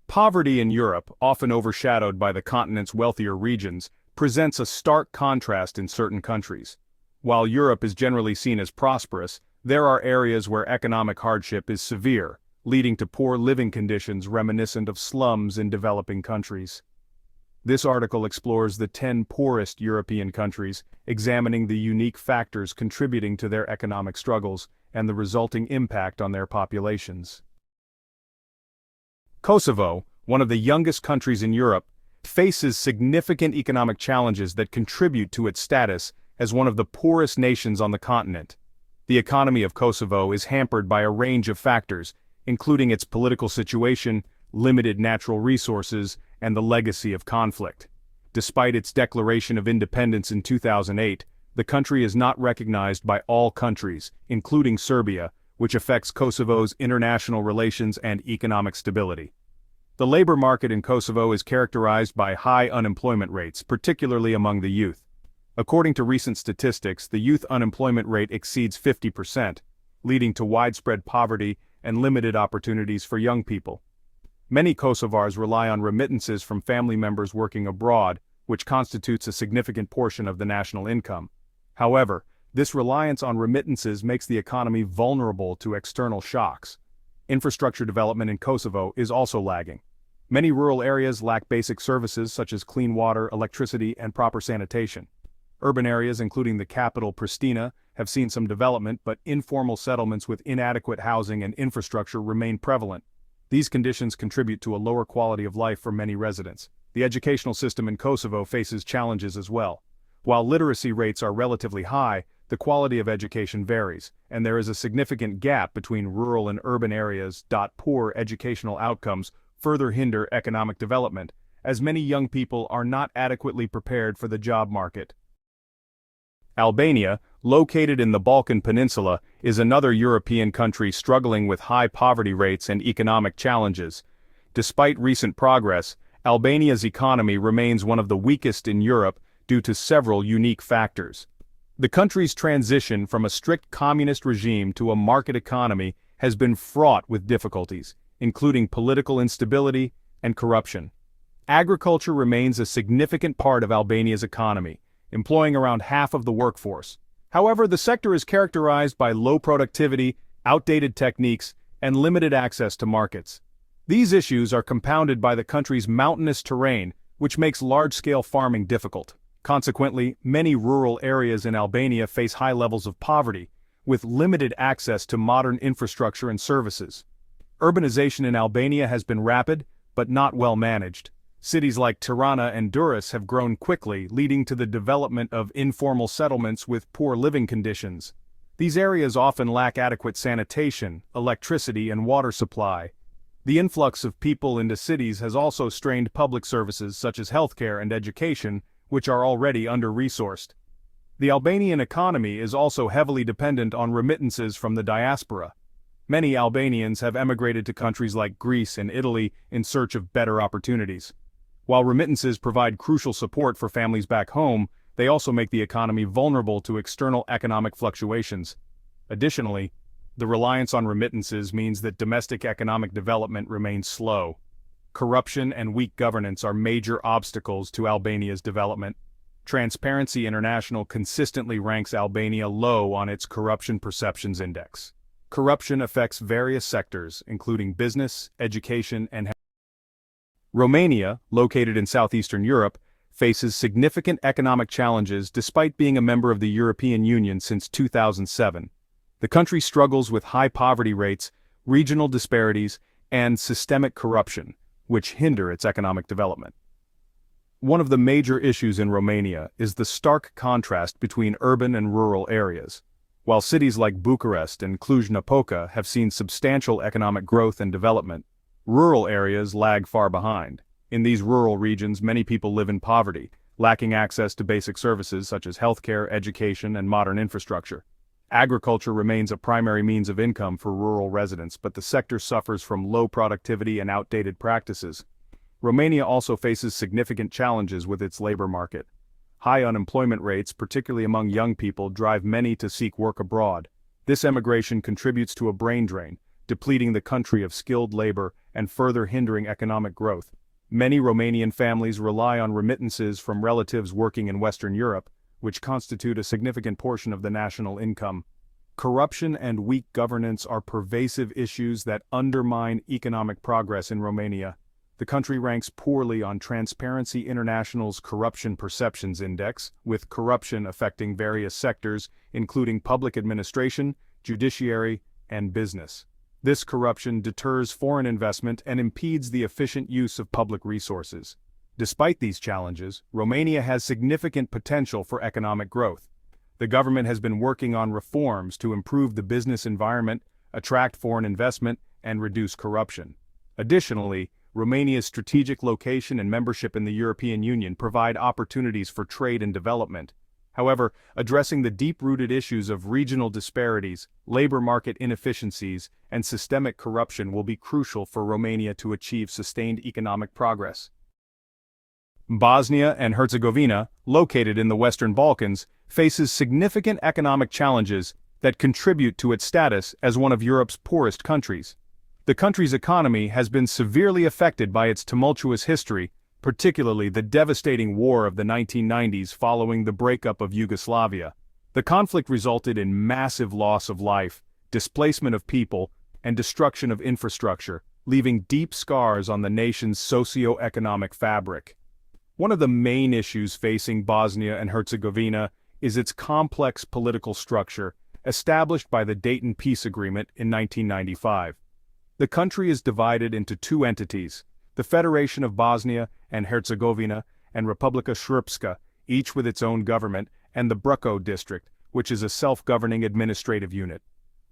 Poverty in Europe, often overshadowed by the continent's wealthier regions, presents a stark contrast in certain countries. While Europe is generally seen as prosperous, there are areas where economic hardship is severe, leading to poor living conditions reminiscent of slums in developing countries. This article explores the 10 poorest European countries, examining the unique factors contributing to their economic struggles and the resulting impact on their populations. Kosovo, one of the youngest countries in Europe, faces significant economic challenges that contribute to its status as one of the poorest nations on the continent. The economy of Kosovo is hampered by a range of factors, including its political situation, limited natural resources, and the legacy of conflict. Despite its declaration of independence in 2008, the country is not recognized by all countries, including Serbia, which affects Kosovo's international relations and economic stability. The labor market in Kosovo is characterized by high unemployment rates, particularly among the youth. According to recent statistics, the youth unemployment rate exceeds 50%, leading to widespread poverty and limited opportunities for young people. Many Kosovars rely on remittances from family members working abroad, which constitutes a significant portion of the national income. However, this reliance on remittances makes the economy vulnerable to external shocks. Infrastructure development in Kosovo is also lagging. Many rural areas lack basic services such as clean water, electricity, and proper sanitation. Urban areas, including the capital Pristina, have seen some development, but informal settlements with inadequate housing and infrastructure remain prevalent. These conditions contribute to a lower quality of life for many residents. The educational system in Kosovo faces challenges as well. While literacy rates are relatively high, the quality of education varies, and there is a significant gap between rural and urban areas. Poor educational outcomes further hinder economic development, as many young people are not adequately prepared for the job market. Albania, located in the Balkan Peninsula, is another European country struggling with high poverty rates and economic challenges. Despite recent progress, Albania's economy remains one of the weakest in Europe due to several unique factors. The country's transition from a strict communist regime to a market economy has been fraught with difficulties, including political instability and corruption. Agriculture remains a significant part of Albania's economy, employing around half of the workforce. However, the sector is characterized by low productivity, outdated techniques, and limited access to markets. These issues are compounded by the country's mountainous terrain, which makes large-scale farming difficult. Consequently, many rural areas in Albania face high levels of poverty, with limited access to modern infrastructure and services. Urbanization in Albania has been rapid, but not well managed. Cities like Tirana and Durrës have grown quickly, leading to the development of informal settlements with poor living conditions. These areas often lack adequate sanitation, electricity, and water supply. The influx of people into cities has also strained public services such as healthcare and education, which are already under-resourced. The Albanian economy is also heavily dependent on remittances from the diaspora. Many Albanians have emigrated to countries like Greece and Italy in search of better opportunities. While remittances provide crucial support for families back home, they also make the economy vulnerable to external economic fluctuations. Additionally, the reliance on remittances means that domestic economic development remains slow. Corruption and weak governance are major obstacles to Albania's development. Transparency International consistently ranks Albania low on its Corruption Perceptions Index. Corruption affects various sectors, including business, education, and health. Romania, located in southeastern Europe, faces significant economic challenges despite being a member of the European Union since 2007. The country struggles with high poverty rates, regional disparities, and systemic corruption, which hinder its economic development. One of the major issues in Romania is the stark contrast between urban and rural areas. While cities like Bucharest and Cluj-Napoca have seen substantial economic growth and development, rural areas lag far behind. In these rural regions, many people live in poverty, lacking access to basic services such as healthcare, education, and modern infrastructure. Agriculture remains a primary means of income for rural residents, but the sector suffers from low productivity and outdated practices. Romania also faces significant challenges with its labor market. High unemployment rates, particularly among young people, drive many to seek work abroad. This emigration contributes to a brain drain, depleting the country of skilled labor and further hindering economic growth. Many Romanian families rely on remittances from relatives working in Western Europe, which constitute a significant portion of the national income. Corruption and weak governance are pervasive issues that undermine economic progress in Romania. The country ranks poorly on Transparency International's Corruption Perceptions Index, with corruption affecting various sectors, including public administration, judiciary, and business. This corruption deters foreign investment and impedes the efficient use of public resources. Despite these challenges, Romania has significant potential for economic growth. The government has been working on reforms to improve the business environment, attract foreign investment, and reduce corruption. Additionally, Romania's strategic location and membership in the European Union provide opportunities for trade and development. However, addressing the deep-rooted issues of regional disparities, labor market inefficiencies, and systemic corruption will be crucial for Romania to achieve sustained economic progress. Bosnia and Herzegovina, located in the Western Balkans, faces significant economic challenges that contribute to its status as one of Europe's poorest countries. The country's economy has been severely affected by its tumultuous history, particularly the devastating war of the 1990s following the breakup of Yugoslavia. The conflict resulted in massive loss of life, displacement of people, and destruction of infrastructure, leaving deep scars on the nation's socio-economic fabric. One of the main issues facing Bosnia and Herzegovina is its complex political structure, established by the Dayton Peace Agreement in 1995. The country is divided into two entities, the Federation of Bosnia and Herzegovina and Republika Srpska, each with its own government, and the Brčko district, which is a self-governing administrative unit.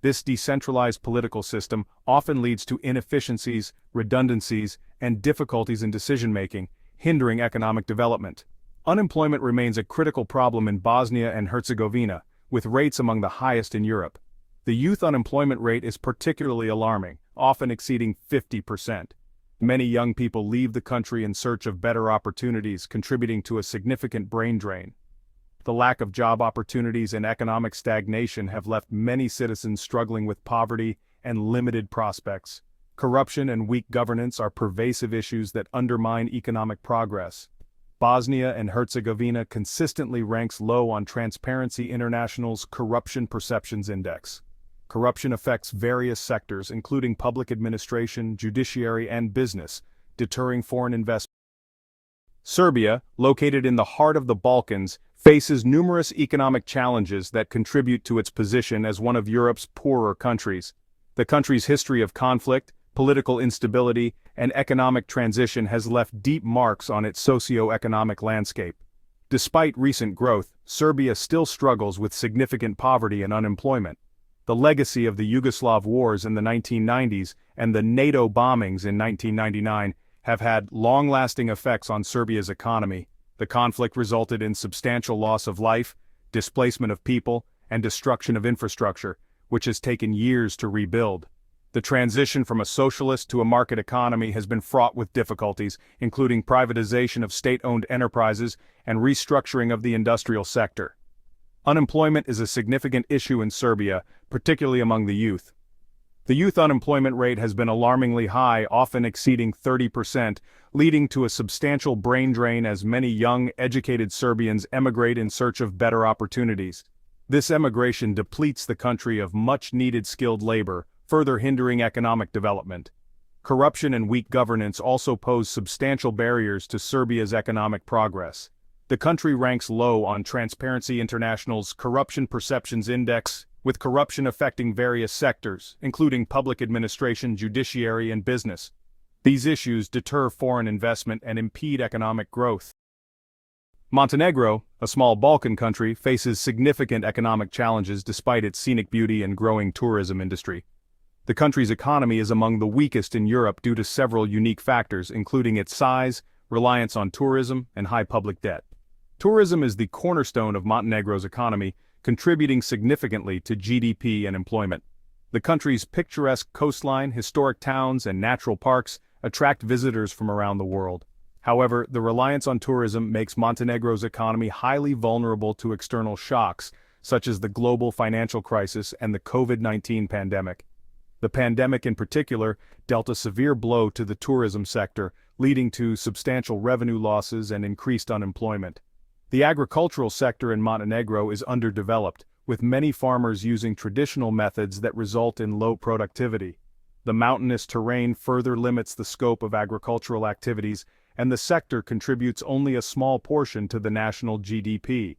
This decentralized political system often leads to inefficiencies, redundancies, and difficulties in decision-making, hindering economic development. Unemployment remains a critical problem in Bosnia and Herzegovina, with rates among the highest in Europe. The youth unemployment rate is particularly alarming, often exceeding 50%. Many young people leave the country in search of better opportunities, contributing to a significant brain drain. The lack of job opportunities and economic stagnation have left many citizens struggling with poverty and limited prospects. Corruption and weak governance are pervasive issues that undermine economic progress. Bosnia and Herzegovina consistently ranks low on Transparency International's Corruption Perceptions Index. Corruption affects various sectors, including public administration, judiciary, and business, deterring foreign investment. Serbia, located in the heart of the Balkans, faces numerous economic challenges that contribute to its position as one of Europe's poorer countries. The country's history of conflict, political instability, and economic transition has left deep marks on its socio-economic landscape. Despite recent growth, Serbia still struggles with significant poverty and unemployment. The legacy of the Yugoslav wars in the 1990s and the NATO bombings in 1999 have had long-lasting effects on Serbia's economy. The conflict resulted in substantial loss of life, displacement of people, and destruction of infrastructure, which has taken years to rebuild. The transition from a socialist to a market economy has been fraught with difficulties, including privatization of state-owned enterprises and restructuring of the industrial sector. Unemployment is a significant issue in Serbia, particularly among the youth. The youth unemployment rate has been alarmingly high, often exceeding 30%, leading to a substantial brain drain as many young, educated Serbians emigrate in search of better opportunities. This emigration depletes the country of much-needed skilled labor, further hindering economic development. Corruption and weak governance also pose substantial barriers to Serbia's economic progress. The country ranks low on Transparency International's Corruption Perceptions Index, with corruption affecting various sectors, including public administration, judiciary, and business. These issues deter foreign investment and impede economic growth. Montenegro, a small Balkan country, faces significant economic challenges despite its scenic beauty and growing tourism industry. The country's economy is among the weakest in Europe due to several unique factors, including its size, reliance on tourism, and high public debt. Tourism is the cornerstone of Montenegro's economy, contributing significantly to GDP and employment. The country's picturesque coastline, historic towns, and natural parks attract visitors from around the world. However, the reliance on tourism makes Montenegro's economy highly vulnerable to external shocks, such as the global financial crisis and the COVID-19 pandemic. The pandemic in particular dealt a severe blow to the tourism sector, leading to substantial revenue losses and increased unemployment. The agricultural sector in Montenegro is underdeveloped, with many farmers using traditional methods that result in low productivity. The mountainous terrain further limits the scope of agricultural activities, and the sector contributes only a small portion to the national GDP.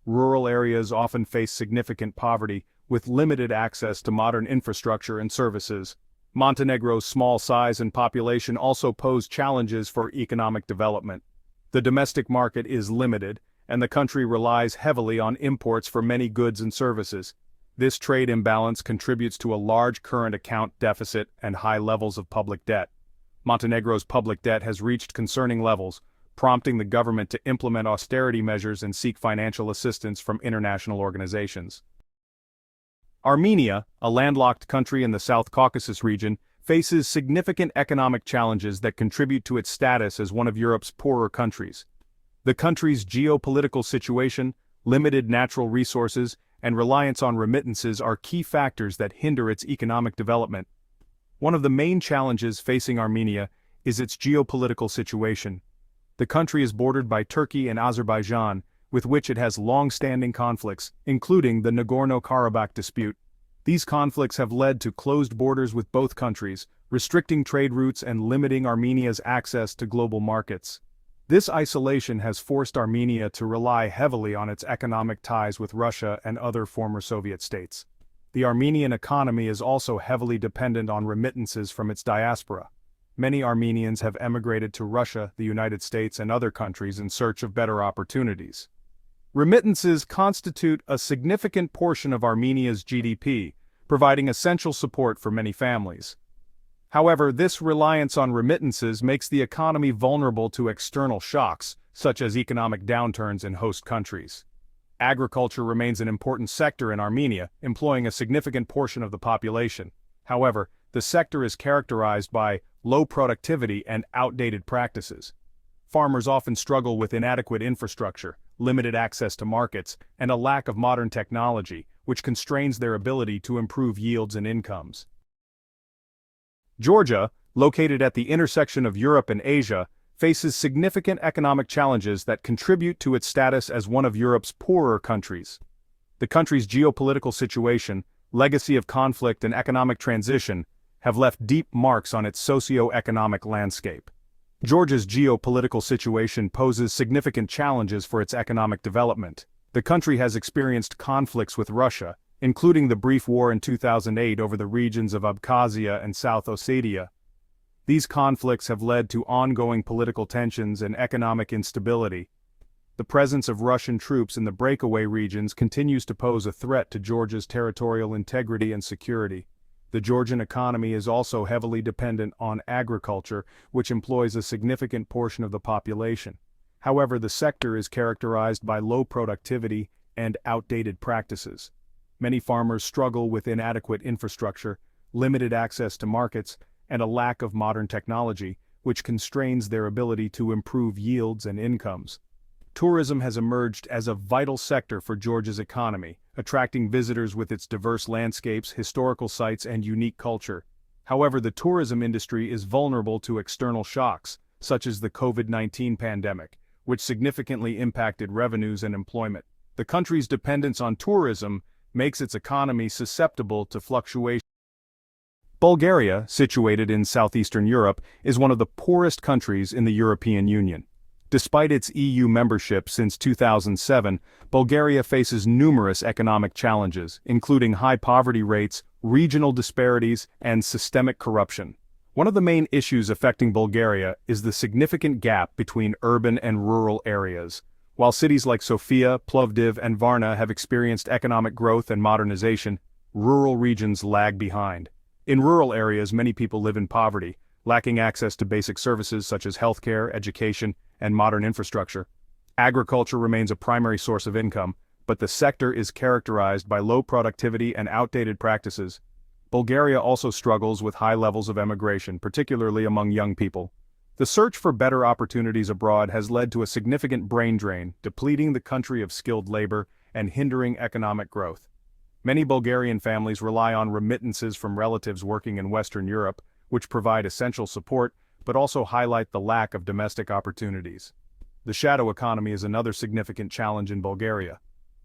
Rural areas often face significant poverty, with limited access to modern infrastructure and services. Montenegro's small size and population also pose challenges for economic development. The domestic market is limited, and the country relies heavily on imports for many goods and services. This trade imbalance contributes to a large current account deficit and high levels of public debt. Montenegro's public debt has reached concerning levels, prompting the government to implement austerity measures and seek financial assistance from international organizations. Armenia, a landlocked country in the South Caucasus region, faces significant economic challenges that contribute to its status as one of Europe's poorer countries. The country's geopolitical situation, limited natural resources, and reliance on remittances are key factors that hinder its economic development. One of the main challenges facing Armenia is its geopolitical situation. The country is bordered by Turkey and Azerbaijan, with which it has long-standing conflicts, including the Nagorno-Karabakh dispute. These conflicts have led to closed borders with both countries, restricting trade routes and limiting Armenia's access to global markets. This isolation has forced Armenia to rely heavily on its economic ties with Russia and other former Soviet states. The Armenian economy is also heavily dependent on remittances from its diaspora. Many Armenians have emigrated to Russia, the United States, and other countries in search of better opportunities. Remittances constitute a significant portion of Armenia's GDP, providing essential support for many families. However, this reliance on remittances makes the economy vulnerable to external shocks, such as economic downturns in host countries. Agriculture remains an important sector in Armenia, employing a significant portion of the population. However, the sector is characterized by low productivity and outdated practices. Farmers often struggle with inadequate infrastructure, limited access to markets, and a lack of modern technology, which constrains their ability to improve yields and incomes. Georgia, located at the intersection of Europe and Asia, faces significant economic challenges that contribute to its status as one of Europe's poorer countries. The country's geopolitical situation, legacy of conflict and economic transition have left deep marks on its socio-economic landscape. Georgia's geopolitical situation poses significant challenges for its economic development. The country has experienced conflicts with Russia, including the brief war in 2008 over the regions of Abkhazia and South Ossetia. These conflicts have led to ongoing political tensions and economic instability. The presence of Russian troops in the breakaway regions continues to pose a threat to Georgia's territorial integrity and security. The Georgian economy is also heavily dependent on agriculture, which employs a significant portion of the population. However, the sector is characterized by low productivity and outdated practices. Many farmers struggle with inadequate infrastructure, limited access to markets, and a lack of modern technology, which constrains their ability to improve yields and incomes. Tourism has emerged as a vital sector for Georgia's economy, attracting visitors with its diverse landscapes, historical sites, and unique culture. However, the tourism industry is vulnerable to external shocks, such as the COVID-19 pandemic, which significantly impacted revenues and employment. The country's dependence on tourism makes its economy susceptible to fluctuations. Bulgaria, situated in southeastern Europe, is one of the poorest countries in the European Union. Despite its EU membership since 2007, Bulgaria faces numerous economic challenges, including high poverty rates, regional disparities, and systemic corruption. One of the main issues affecting Bulgaria is the significant gap between urban and rural areas. While cities like Sofia, Plovdiv, and Varna have experienced economic growth and modernization, rural regions lag behind. In rural areas, many people live in poverty, lacking access to basic services such as healthcare, education, and modern infrastructure. Agriculture remains a primary source of income, but the sector is characterized by low productivity and outdated practices. Bulgaria also struggles with high levels of emigration, particularly among young people. The search for better opportunities abroad has led to a significant brain drain, depleting the country of skilled labor and hindering economic growth. Many Bulgarian families rely on remittances from relatives working in Western Europe, which provide essential support, but also highlight the lack of domestic opportunities. The shadow economy is another significant challenge in Bulgaria.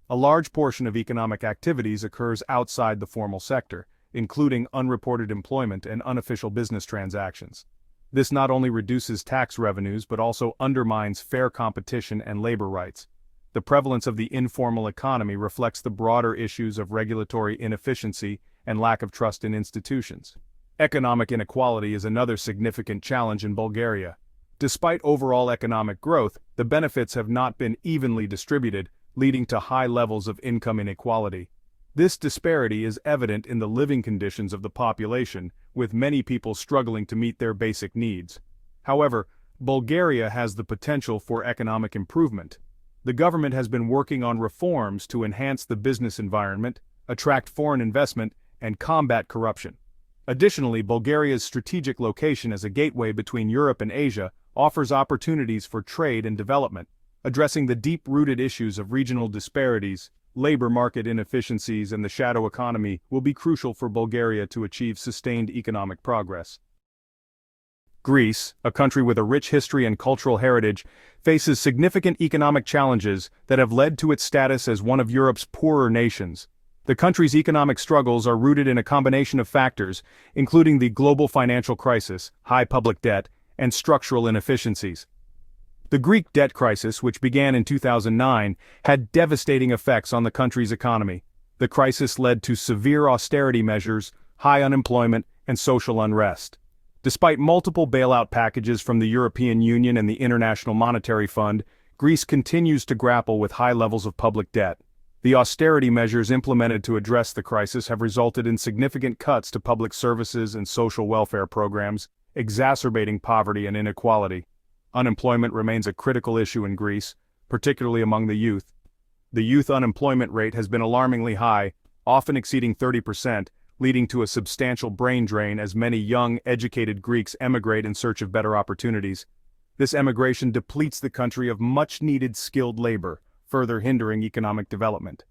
A large portion of economic activities occurs outside the formal sector, including unreported employment and unofficial business transactions. This not only reduces tax revenues but also undermines fair competition and labor rights. The prevalence of the informal economy reflects the broader issues of regulatory inefficiency and lack of trust in institutions. Economic inequality is another significant challenge in Bulgaria. Despite overall economic growth, the benefits have not been evenly distributed, leading to high levels of income inequality. This disparity is evident in the living conditions of the population, with many people struggling to meet their basic needs. However, Bulgaria has the potential for economic improvement. The government has been working on reforms to enhance the business environment, attract foreign investment, and combat corruption. Additionally, Bulgaria's strategic location as a gateway between Europe and Asia offers opportunities for trade and development. Addressing the deep-rooted issues of regional disparities, labor market inefficiencies, and the shadow economy will be crucial for Bulgaria to achieve sustained economic progress. Greece, a country with a rich history and cultural heritage, faces significant economic challenges that have led to its status as one of Europe's poorer nations. The country's economic struggles are rooted in a combination of factors, including the global financial crisis, high public debt, and structural inefficiencies. The Greek debt crisis, which began in 2009, had devastating effects on the country's economy. The crisis led to severe austerity measures, high unemployment, and social unrest. Despite multiple bailout packages from the European Union and the International Monetary Fund, Greece continues to grapple with high levels of public debt. The austerity measures implemented to address the crisis have resulted in significant cuts to public services and social welfare programs, exacerbating poverty and inequality. Unemployment remains a critical issue in Greece, particularly among the youth. The youth unemployment rate has been alarmingly high, often exceeding 30%, leading to a substantial brain drain as many young, educated Greeks emigrate in search of better opportunities. This emigration depletes the country of much-needed skilled labor, further hindering economic development.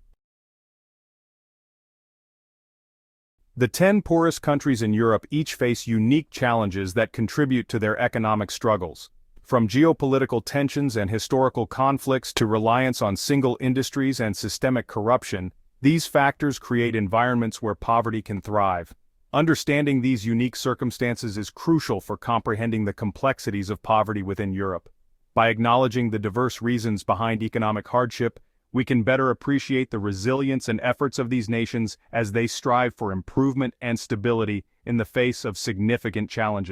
The 10 poorest countries in Europe each face unique challenges that contribute to their economic struggles. From geopolitical tensions and historical conflicts to reliance on single industries and systemic corruption, these factors create environments where poverty can thrive. Understanding these unique circumstances is crucial for comprehending the complexities of poverty within Europe. By acknowledging the diverse reasons behind economic hardship, we can better appreciate the resilience and efforts of these nations as they strive for improvement and stability in the face of significant challenges.